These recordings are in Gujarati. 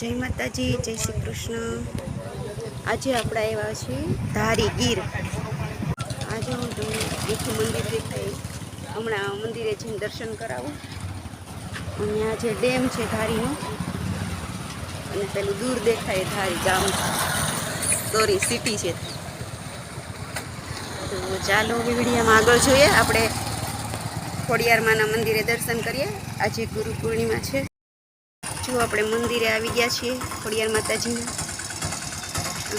જય માતાજી, જય શ્રી કૃષ્ણ। આજે આપણે આવ્યા છીએ ધારી ગીર। આજે હું તમને એકું મંદિર દેખાય, હમણાં મંદિરે જઈને દર્શન કરાવું। અને આ જે ડેમ છે ધારીનો, અને પેલું દૂર દેખાય ધારી ગામ, સોરી સિટી છે। તો ચાલો વિડીયોમાં આગળ જોઈએ। આપણે ખોડિયારમાંના મંદિરે દર્શન કરીએ। આજે ગુરુ પૂર્ણિમા છે। જો આપણે મંદિરે આવી ગયા છીએ ખોડિયાર માતાજીના।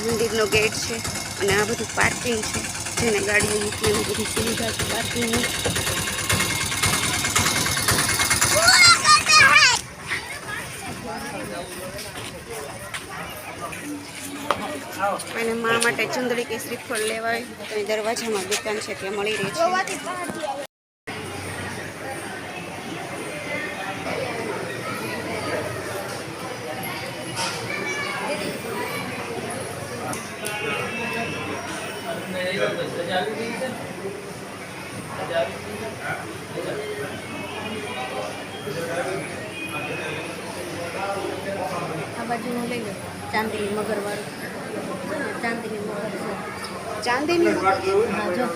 મંદિરનો ગેટ છે અને આ બધું પાર્કિંગ છે, જેને ગાડીઓ મૂકવાની બધી સુવિધા છે પાર્કિંગની। અને મા માટે ચુંદડી કે શ્રીફળ લેવાય તો એ દરવાજામાં દુકાન છે, ત્યાં મળી રહી છે। આ બાજુનું લઈ લો, ચાંદીની મગરવાળું। ચાંદીની મગર છે, ચાંદીની મગર। હા જો, હા જો,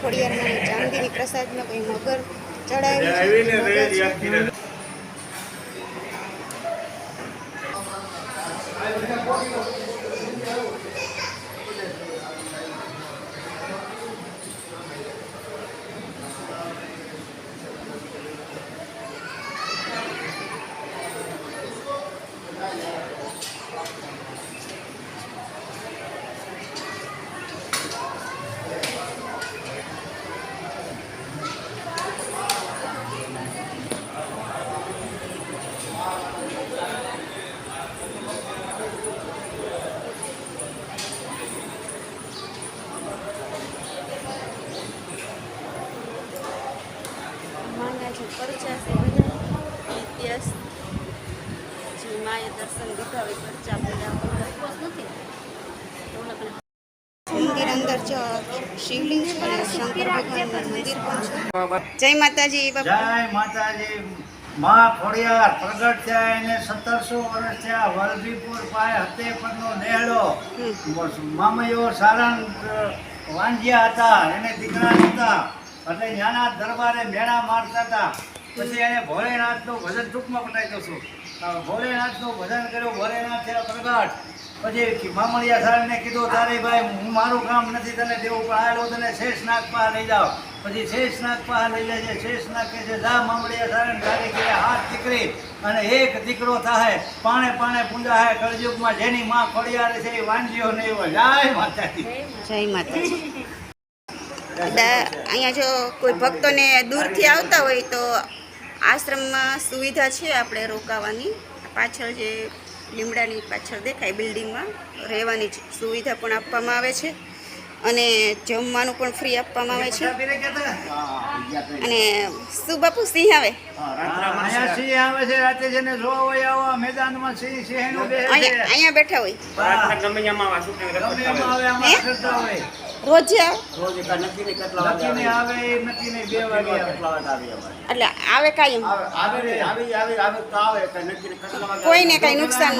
ખોડિયારમાં ચાંદીની પ્રસાદમાં કોઈ મગર ચડાવી છે। પરચા છે બધા ઇતિહાસ, જે માએ દર્શન દીધા હોય પરચા બધા નથી। મંદિર અંદર શિવલિંગ છે અને શંકર ભગવાનનું મંદિર પણ છે। જય માતાજી બાપા। જય માતાજી। માં ખોડિયાર પ્રગટ થયા એને 1700 વર્ષ થયા। વલભીપુર પાય હતે પરનો નેહળો મામયો સારણ વાંજ્યા હતા, એને દીકરા હતા, એટલે ત્યાંના દરબારે મેળા મારતા હતા। પછી એને ભોળેનાથનું ભજન ટૂંકમાં પટાઈ દઉં છું। ભોળેનાથનું ભજન કર્યું, ભોળેનાથ થયા પ્રગટ। પછી મામળિયા સાહેબને કીધું, તારે ભાઈ હું મારું કામ નથી તને દેવું, પણ આવેલો તને શેષનાગ પાસે લઈ જાઓ। પછી શેષનાગ પાસે લઈ લેજે। શેષનાગ કહે છે, જા મામળિયા સાહેબ તારી ઘરે 7 દીકરી અને 1 દીકરો થાય, પાણે પાણે પૂંજા હે કળયુગમાં, જેની માં ખોડિયાર છે એ વાંજ્યો નહીં હોય। જય માતાજી, જય માતાજી। અહીંયા જો કોઈ ભક્તોને દૂરથી આવતા હોય તો આશ્રમમાં સુવિધા છે આપણે રોકાવાની। પાછળ જે લીમડાની પાછળ દેખાય બિલ્ડિંગમાં રહેવાની સુવિધા પણ આપવામાં આવે છે, અને જમવાનું પણ ફ્રી આપવામાં આવે છે। અને શું બાપુ સિંહ આવે? સિંહ આવે છે રાતે, જેને જોવા હોય આવો મેદાનમાં સિંહ અહીંયા બેઠા હોય, રોજ એટલે આવે કાયમ, કોઈને કઈ નુકસાન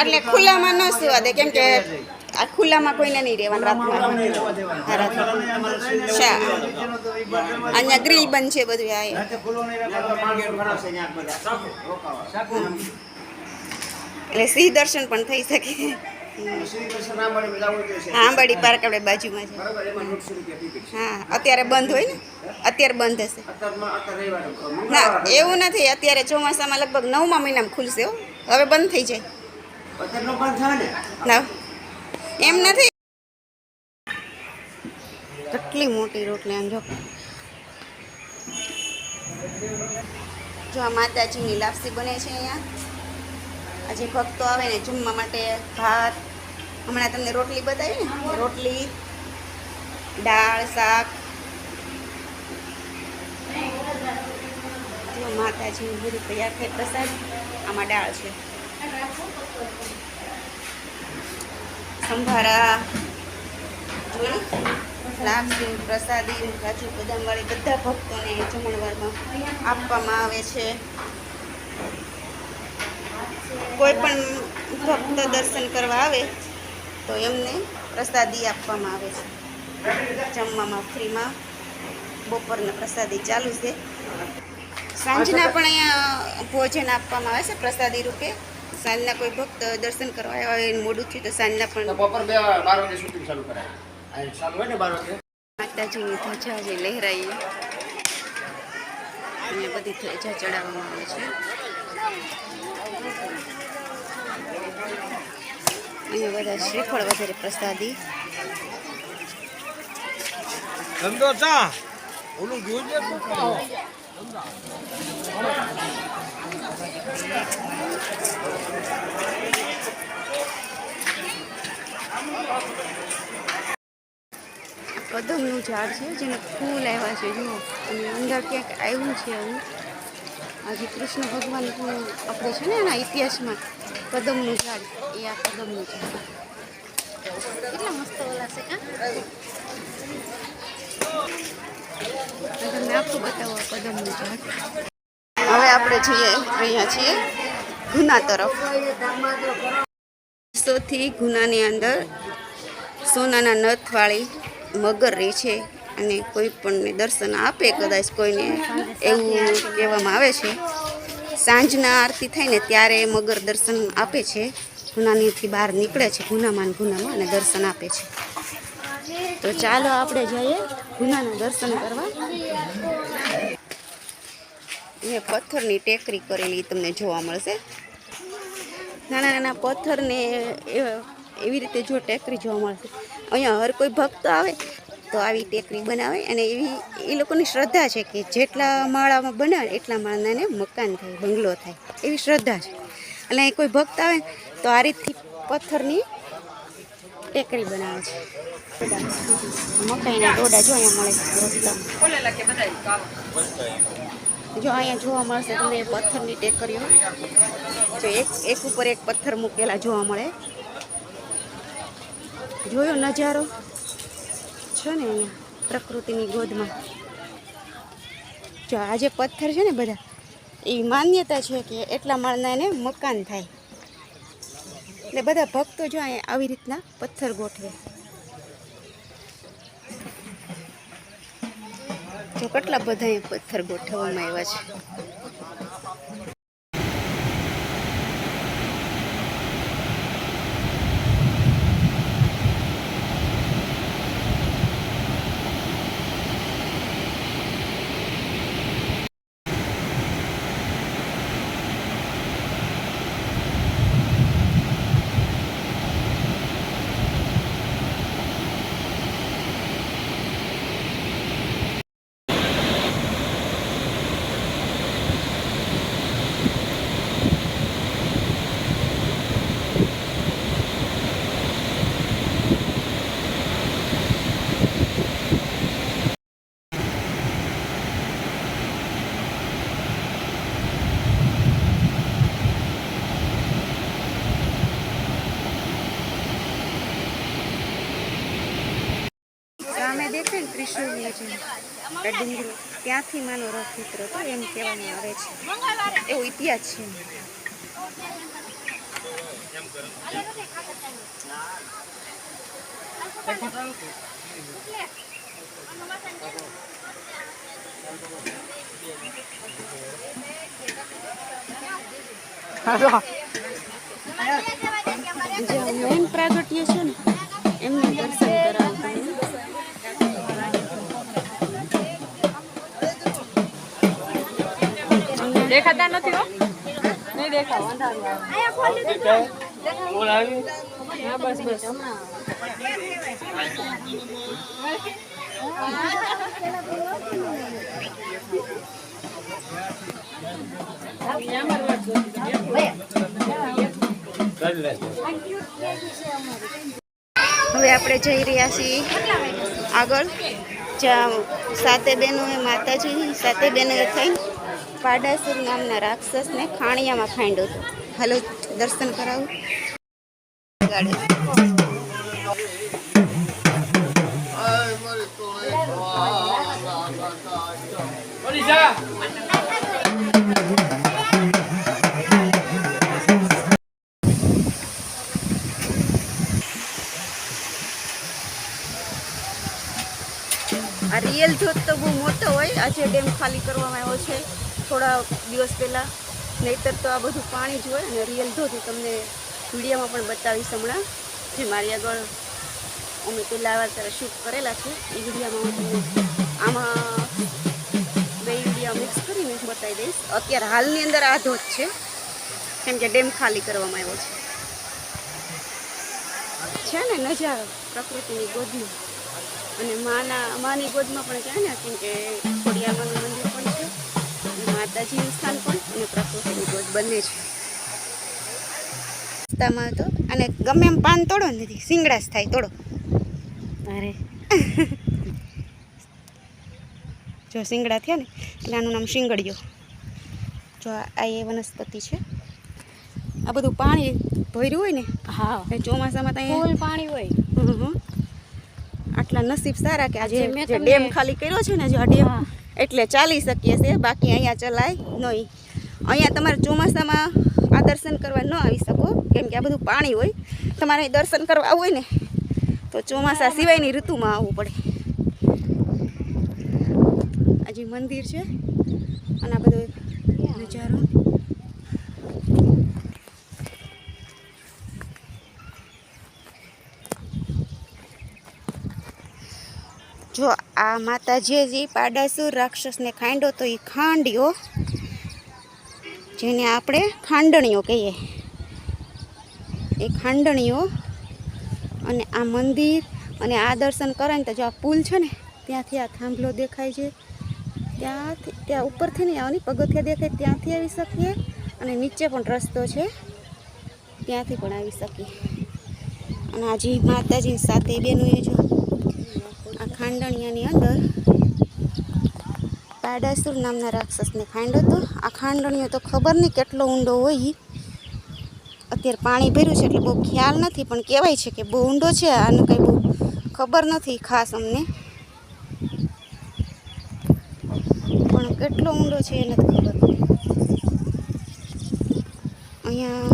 એટલે ખુલ્લામાં ન સુવા દે, કેમ કે આ ખુલ્લામાં કોઈને નહીં રહેવાનું રાતમાં। અહીંયા ગ્રીલ બંધ છે બધું, એટલે સિંહ દર્શન પણ થઈ શકે। આંબાડી પાર્ક આપણે બાજુમાં છે। હા, અત્યારે બંધ હોય ને, અત્યારે બંધ હશે ના, એવું નથી। અત્યારે ચોમાસામાં લગભગ 9મા મહિનામાં ખુલશે, હવે બંધ થઈ જાય ના, એમ નથી। કેટલી મોટી રોટલી આમ જો, જો આ માતાજીની લાપસી બને છે અહીંયા। આજે ભક્તો આવે ને જમવા માટે ભાત, હમણાં તમને રોટલી બતાવી ને, રોટલી, દાળ, શાક, જો માતાજીનું બધું તૈયાર થાય પ્રસાદ। આમાં દાળ છે, સંભારા, જોઈ લાપસી પ્રસાદી કાજુ બદામવાળી બધા ભક્તોને જમણવારમાં આપવામાં આવે છે. કોઈ પણ ભક્ત દર્શન કરવા આવે તો એમને પ્રસાદી આપવામાં આવે છે. જમવામાં ફ્રીમાં બપોરના પ્રસાદી ચાલુ છે. સાંજના પણ અહીંયા ભોજન આપવામાં આવે છે પ્રસાદી રૂપે. સાંજના કોઈ ભક્ત દર્શન કરવા આવ્યા હોય મોડું થયું તો સાંજના પણ બપોર 12 વાગે શૂટિંગ ચાલુ કરાય. આ ચાલુ હોય ને 12 વાગે. માતાજીની ધજા જે લહેરાઈ અને બધી ધજા ચડાવવામાં આવે છે. અહીંયા બધા શ્રીફળ વધારે પ્રસાદી. ધંધો ચા ઓલું જોજે કદમનું ઝાડ છે જેને ફૂલ આવ્યા છે જુઓ. અને અંદર ક્યાંક આવ્યું છે એવું. આજે કૃષ્ણ ભગવાનનું આપણે છે ને એના ઇતિહાસમાં કદમનું ઝાડ એ આ કદમનું ઝાડ કેટલા મસ્ત ઓલા છે. તમને આખું બતાવો કદમનું ઝાડ. હવે આપણે જઈએ અહીંયા છીએ ગુના તરફ. થી ગુનાની અંદર સોનાના નથવાળી મગર રહે છે અને કોઈ પણને દર્શન આપે કદાચ કોઈને એવું કહેવામાં આવે છે. સાંજના આરતી થાય ને ત્યારે મગર દર્શન આપે છે. ગુનાનીથી બહાર નીકળે છે ગુનામાં અને દર્શન આપે છે. તો ચાલો આપણે જઈએ ગુનાના દર્શન કરવા. એ પથ્થરની ટેકરી કરેલી તમને જોવા મળશે. નાના નાના પથ્થરને એવી રીતે જો ટેકરી જોવા મળશે. અહીંયા હર કોઈ ભક્ત આવે તો આવી ટેકરી બનાવે અને એ લોકોની શ્રદ્ધા છે કે જેટલા માળામાં બનાવે એટલા માળાને મકાન થાય, બંગલો થાય, એવી શ્રદ્ધા છે. એટલે કોઈ ભક્ત આવે તો આ રીતથી પથ્થરની ટેકરી બનાવે છે. મકાઈના ડોડા જો અહીંયા મળે રસ્તામાં. જો અહીંયા જોવા મળશે તમને પથ્થરની ટેકરીઓ. જો એક ઉપર એક પથ્થર મૂકેલા જોવા મળે. જોયો નજારો છે ને અહીંયા પ્રકૃતિની ગોદમાં. જો આ જે પથ્થર છે ને બધા એવી માન્યતા છે કે એટલા માળના એને મકાન થાય. એટલે બધા ભક્તો જો અહીંયા આવી રીતના પથ્થર ગોઠવે. જો કેટલા બધા અહીંયા પથ્થર ગોઠવવામાં આવ્યા છે. સામે દેખાય ને ત્રિશુલની જે ડુંગળી ત્યાંથી માનો રથ ઉતર્યો હતો એમ કહેવામાં આવે છે. એવો ઇતિહાસ છે. જે મેન પ્રાગટ્ય છે ને એમને દર્શન કરાવતા. દેખાતા નથી હો, નહીં દેખાવ અંધારું આવે. હા બસ બસ હમણાં હવે આપણે જઈ રહ્યા છીએ આગળ. જ્યાં સાતે બહેનોએ માતાજી સાતે બહેનોએ થઈને પાડાસુર નામના રાક્ષસને ખાણિયામાં ખાંડ્યો હતો. હાલો દર્શન કરાવું. ગાડી આ રિયલ ધોધ તો બહુ મોટો હોય. આજે ડેમ ખાલી કરવામાં આવ્યો છે થોડા દિવસ પહેલાં. નહીતર તો આ બધું પાણી જ હોય. અને રિયલ ધોધ હું તમને વિડીયોમાં પણ બતાવીશ હમણાં. જે મારી આગળ અમે પહેલાં આવા ત્યારે શૂટ કરેલા છે એ વિડીયોમાં હું તમને આમાં બે વિડીયો મિક્સ કરીને બતાવી દઈશ. અત્યારે હાલની અંદર આ ધોધ છે કેમ કે ડેમ ખાલી કરવામાં આવ્યો છે ને નજારો પ્રકૃતિની ગોદનો. અને માની ગોદમાં પણ કહેવાય ને કેમ કે ખોડિયારમાંનું મંદિર પણ છે, માતાજીનું સ્થાન પણ અને પ્રકૃતિની ગોદ બંને છે. રસ્તામાં તો અને ગમે એમ પાન તોડો નથી, સિંગડાસ થાય તોડો. અરે જો સિંગડા થયા ને એટલે આનું નામ શિંગડિયો. જો આ એ વનસ્પતિ છે. આ બધું પાણી ભર્યું હોય ને, હા ચોમાસામાં તો ફૂલ પાણી હોય. આટલા નસીબ સારા કે આજે મેં જે તમને- ડેમ ખાલી કર્યો છે ને, જો આ ડેમ હા. એટલે ચાલી શકીએ છે. બાકી અહીંયા ચલાય નહીં. અહીંયા તમારે ચોમાસામાં આ દર્શન કરવા ન આવી શકો કેમ કે આ બધું પાણી હોય. તમારે અહીં દર્શન કરવા આવવું હોય ને તો ચોમાસા સિવાયની ઋતુમાં આવવું પડે. આ જે મંદિર છે અને આ બધો નજારો. જો આ માતાજીએ જે પાડાસુર રાક્ષસને ખાંડ્યો તો એ ખાંડ્યો, જેને આપણે ખાંડણીઓ કહીએ, એ ખાંડણીઓ. અને આ મંદિર અને આ દર્શન કરાય ને તો જો આ પુલ છે ને ત્યાંથી આ થાંભલો દેખાય છે, ત્યાં ઉપરથી નહીં આવવાની, પગથિયા દેખાય ત્યાંથી આવી શકીએ. અને નીચે પણ રસ્તો છે ત્યાંથી પણ આવી શકીએ. અને આ જે માતાજી સાથે બેનું એ જો આ ખાંડણીયાની અંદર પાડાસુર નામના રાક્ષસને ખાંડ્યો હતો. આ ખાંડણીઓ તો ખબર નહીં કેટલો ઊંડો હોય. અત્યારે પાણી ભર્યું છે એટલે બહુ ખ્યાલ નથી, પણ કહેવાય છે કે બહુ ઊંડો છે. આને કંઈ બહુ ખબર નથી ખાસ અમને, પણ કેટલો ઊંડો છે એ નથી ખબર. અહીંયા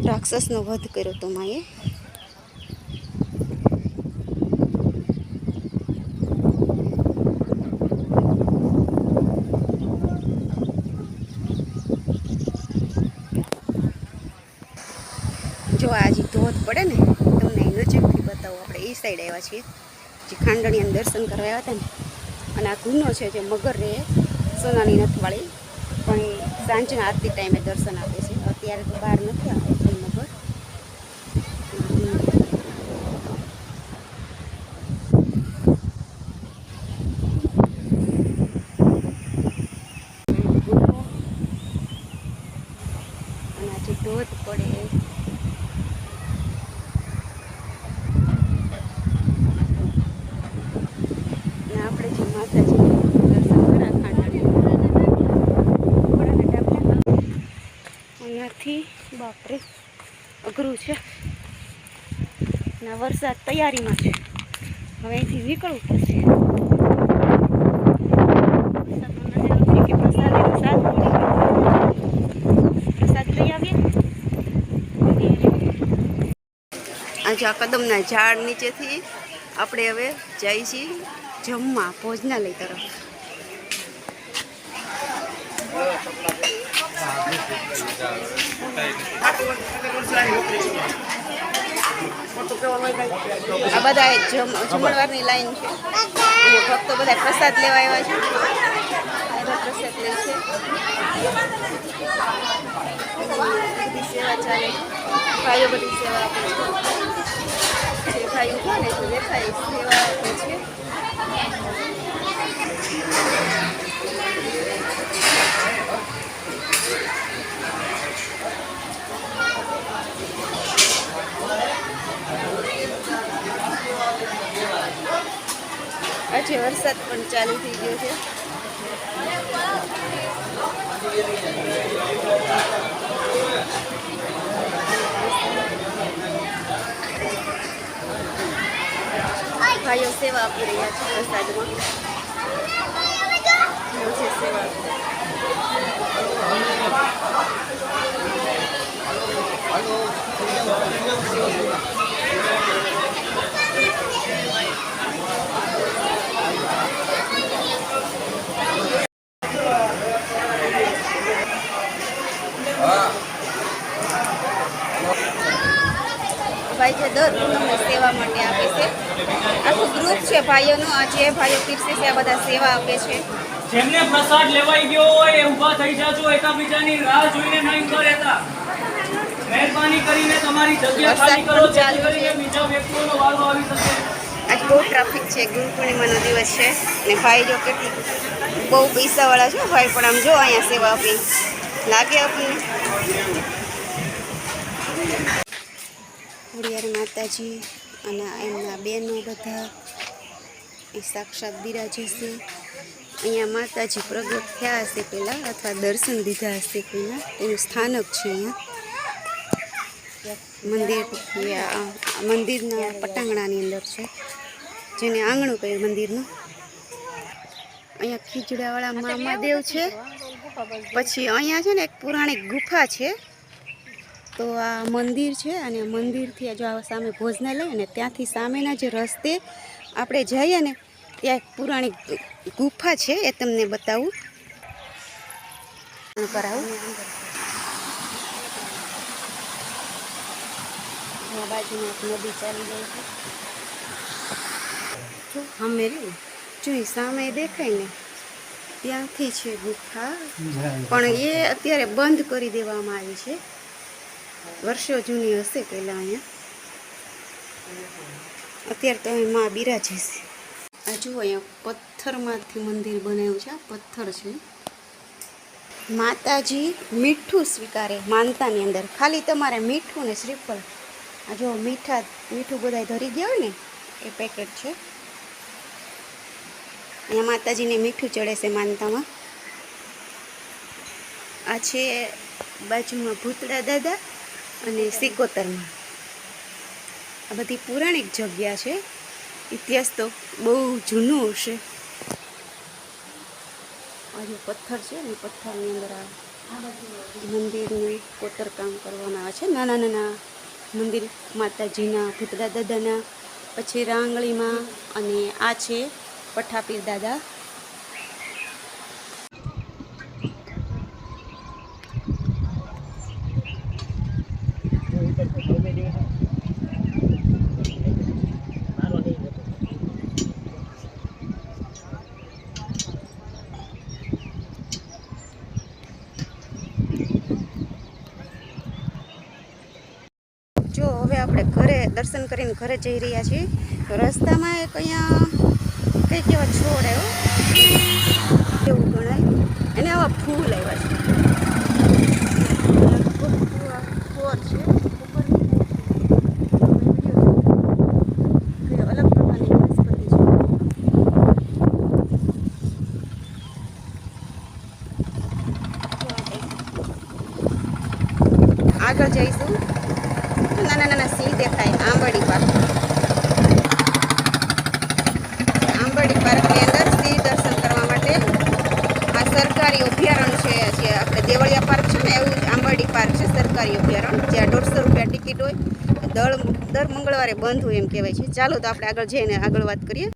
રાક્ષસનો વધ કર્યો હતો માએ. જો આ જે ધોધ પડે ને તમને અહીં નજીકથી બતાવો. આપણે એ સાઈડ આવ્યા છીએ જે ખાંડણીયાને દર્શન કરવા આવ્યા હતા ને. અને આ ગુનો છે જે મગર રહે સોનાની નથવાળી, પણ એ સાંજના આરતી ટાઈમે દર્શન આપે છે. અત્યારે તો બહાર નથી આવતો કોઈ મગર. અને આ જે ધોધ પડે આપણે જે માતાજી દર્શન કર્યા ખાંડણી અહીંયાથી બાપરે અઘરું છે. ના વરસાદ તૈયારીમાં છે, હવે અહીંથી નીકળવું પડશે. પ્રસાદ લઈ આવીએ. આજે આ કદમના ઝાડ નીચેથી આપણે હવે જઈએ છીએ જમવા ભોજનાલય તરફ. આ બધા જમણવારની લાઈન છે અને ભક્તો બધા પ્રસાદ લેવા આવ્યા છે. પ્રસાદ લે છે, બધી સેવા ચાલે છે. ભાઈઓ બધી સેવા આપે છે. જે ભાઈઓ કોને તો દેખાય સેવા આપે છે. આજે વરસાદ પણ ચાલુ થઈ ગયો છે. ભાઈઓ સેવા આપી રહ્યા છે પ્રસાદમાં. એવું છે સેવા. ભાઈ જે દર પૂનમને સેવા માટે આપે છે. આખું ગ્રુપ છે ભાઈઓનું. આ જે ભાઈઓ પીરસે છે આ બધા સેવા આપે છે. જેમને પ્રસાદ લેવાઈ ગયો હોય એ ઊભા થઈ જાજો, એકબીજાની રાહ જોઈને નહીં ઊભા રહેતા. મહેરબાની કરીને તમારી જગ્યા ખાલી કરો જેથી કરીને બીજા વ્યક્તિઓનો વારો આવી શકે. આજ બહુ ટ્રાફિક છે. ગુરુ પૂર્ણિમાનો દિવસ છે ને ભાઈ જો કેટલી બહુ પૈસાવાળા છે ભાઈ, પણ આમ જો અહીંયા સેવા આપી લાગે આપણને. ખોડિયાર માતાજી અને એમના બહેનો બધા એ સાક્ષાત બિરાજે છે. અહીંયા માતાજી પ્રગટ થયા હશે પહેલાં, અથવા દર્શન દીધા હશે પહેલાં. એનું સ્થાનક છે અહીંયા મંદિરના પટાંગણાની અંદર છે, જેને આંગણું કહ્યું મંદિરનું. અહીંયા ખીજડાવાળા મહાદેવ છે. પછી અહીંયા છે ને એક પુરાણિક ગુફા છે. તો આ મંદિર છે અને મંદિરથી જો આ સામે ભોજનાલય અને ત્યાંથી સામેના જે રસ્તે આપણે જઈએ ને ત્યાં એક પુરાણિક ગુફા છે, એ તમને બતાવું કરાવું. આ બાજુમાં એક નદી ચાલી જાય છે. અમે રહ્યું જો સામે દેખાય ને ત્યાંથી છે ગુફા, પણ એ અત્યારે બંધ કરી દેવામાં આવી છે. વર્ષો જૂની હશે પહેલાં અહીંયા. અત્યારે તો અહીં માં બિરાજે છે. આ જુઓ અહીંયા પથ્થરમાંથી મંદિર બનાવ્યું છે. આ પથ્થર છે. માતાજી મીઠું સ્વીકારે માનતાની અંદર. ખાલી તમારે મીઠું ને શ્રીફળ, આ જો મીઠું બધા ધરી ગયા હોય ને એ પેકેટ છે. અહીંયા માતાજીને મીઠું ચડે છે માનતામાં. આ છે બાજુમાં ભૂતળા દાદા અને સિકોતરમાં. આ બધી પૌરાણિક જગ્યા છે. ઇતિહાસ તો બહુ જૂનો હશે. આ જે પથ્થર છે ને પથ્થરની અંદર આ મંદિરનું કોતરકામ કરવામાં આવે છે. નાના નાના મંદિર માતાજીના, ભૂતળા દાદાના, પછી રાંગળીમાં, અને આ છે પઠાપીર દાદા. જો હવે આપણે ઘરે દર્શન કરીને ઘરે જઈ રહ્યા છીએ. તો રસ્તામાં એક અહીંયા કંઈક એવા છોડ આવ્યો એવું ગણાય, એને આવા ફૂલ આવ્યા છે. ફોર છે અલગ પ્રકારની વનસ્પતિ છે. આગળ જઈશું. નાના નાના સિંહ દેખાય. આંબરડી પાર્કની અંદર સિંહ દર્શન કરવા માટે આ સરકારી અભયારણ્ય છે. આપણે દેવળિયા પાર્ક છે ને એવું આંબરડી પાર્ક છે, સરકારી અભયારણ્ય, જ્યાં 150 રૂપિયા ટિકિટ હોય. દર મંગળવારે બંધ હોય એમ કહેવાય છે. ચાલો તો આપણે આગળ જઈને આગળ વાત કરીએ.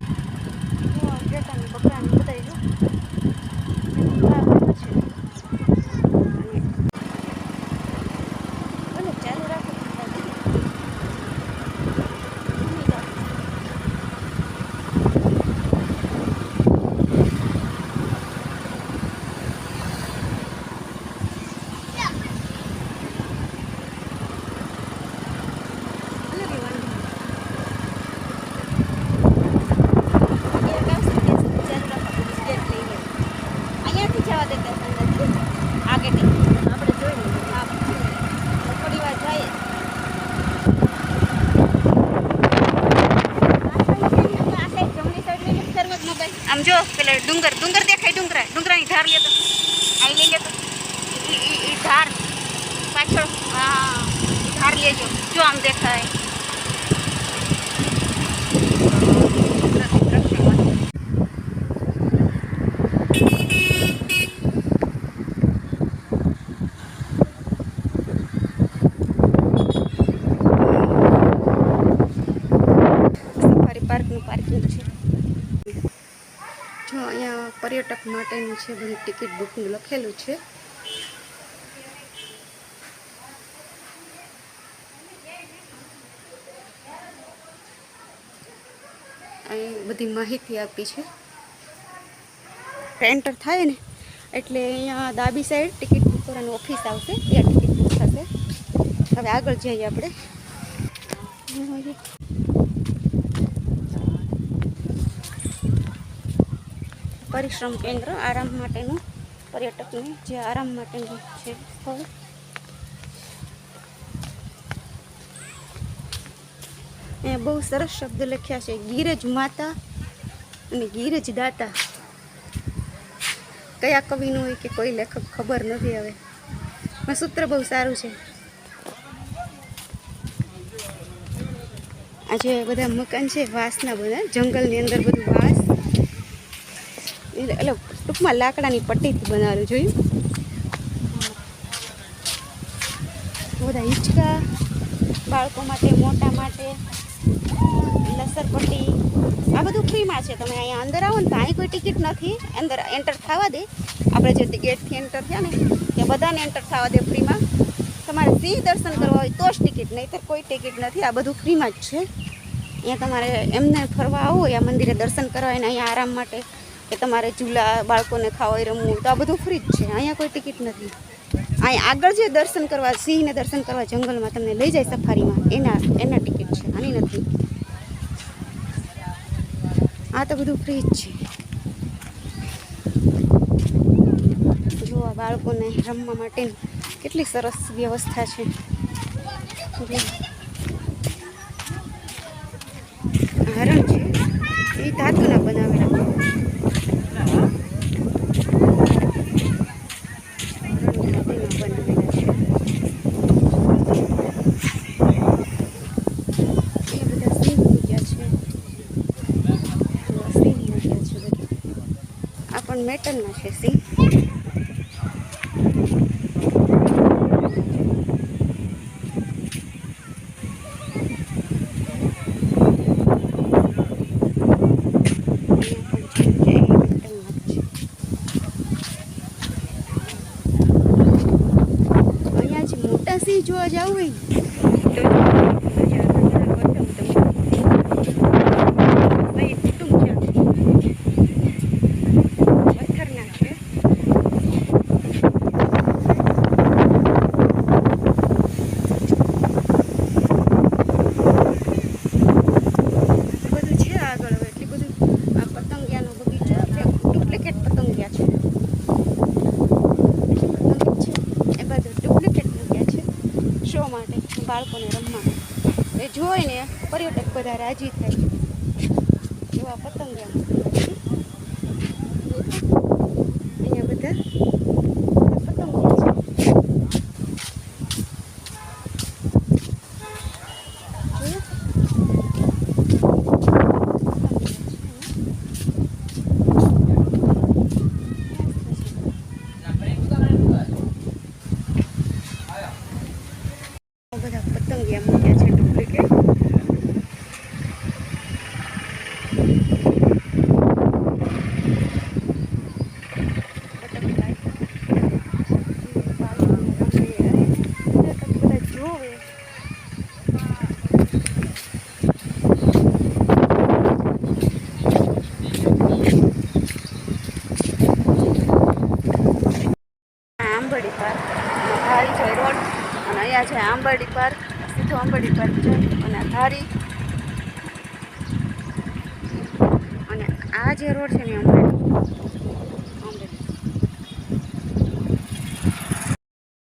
આમ જો પેલા ડુંગર દેખાય. ડુંગરાની ધાર લે તો અહીં લઈ લે તો એ ધાર પાછળ. હા, ધાર લેજો. જો આમ દેખાય. માટેનું છે, બધું ટિકિટ બુકનું લખેલું છે. અહીં બધી માહિતી આપી છે. એન્ટર થાય ને એટલે અહીંયા ડાબી સાઈડ ટિકિટ બુક કરવાની ઓફિસ આવશે, ત્યાં ટિકિટ બુક થશે. હવે આગળ જઈએ આપણે. પરિશ્રમ કેન્દ્ર, આરામ માટેનું, પર્યટકને જે આરામ માટેનું છે સ્થળ. અહીંયા બહુ સરસ શબ્દ લખ્યા છે, ગીરજ માતા અને ગીરજ દાતા. કયા કવિનું હોય કે કોઈ લેખક ખબર નથી. હવે સૂત્ર બહુ સારું છે. આ જે બધા મકાન છે વાંસના, બધા જંગલની અંદર બધું વાંસ, એટલે ટૂંકમાં લાકડાની પટ્ટીથી બનાવેલું. જોયું બધા હિંચકા બાળકો માટે, મોટા માટે, લસરપટ્ટી, આ બધું ફ્રીમાં છે. તમે અહીંયા અંદર આવો ને તો અહીં કોઈ ટિકિટ નથી, અંદર એન્ટર થવા દે. આપણે જે ગેટથી એન્ટર થયા ને ત્યાં બધાને એન્ટર થવા દે ફ્રીમાં. તમારે સિંહ દર્શન કરવા હોય તો જ ટિકિટ, નહીં તો કોઈ ટિકિટ નથી. આ બધું ફ્રીમાં જ છે. અહીંયા તમારે એમને ફરવા આવો હોય, આ મંદિરે દર્શન કરવા હોય ને અહીંયા આરામ માટે, કે તમારે ઝૂલા બાળકોને ખાવા રમવું, તો આ બધું ફ્રી જ છે. અહીંયા કોઈ ટિકિટ નથી. અહીંયા આગળ જે દર્શન કરવા, સિંહને દર્શન કરવા જંગલમાં તમને લઈ જાય સફારીમાં, એના ટિકિટ છે, આની નથી. આ તો બધું ફ્રી જ છે. જો આ બાળકોને રમવા માટેની કેટલી સરસ વ્યવસ્થા છે. હરણ છે, એ ધાતુના બનાવેલા. મેટરના છે સિંહ. અહીંયા જે મોટા સિંહ જોવા જવું હોય બાળકોને રમવાનું, એ જોઈને પર્યટક બધા રાજી થાય. એવા પતંગિયા અહીંયા બધા પતંગિયા છે. બધા પતંગિયા મૂક્યા છે ડુપ્લિકેટ. આંબરડી પાર્ક, ધારી છે રોડ, અને અહીંયા છે આંબરડી પાર્ક. સીધો આંબરડી પાર્ક છે અને ધારી, અને આ જે રોડ છે ને આંબરડી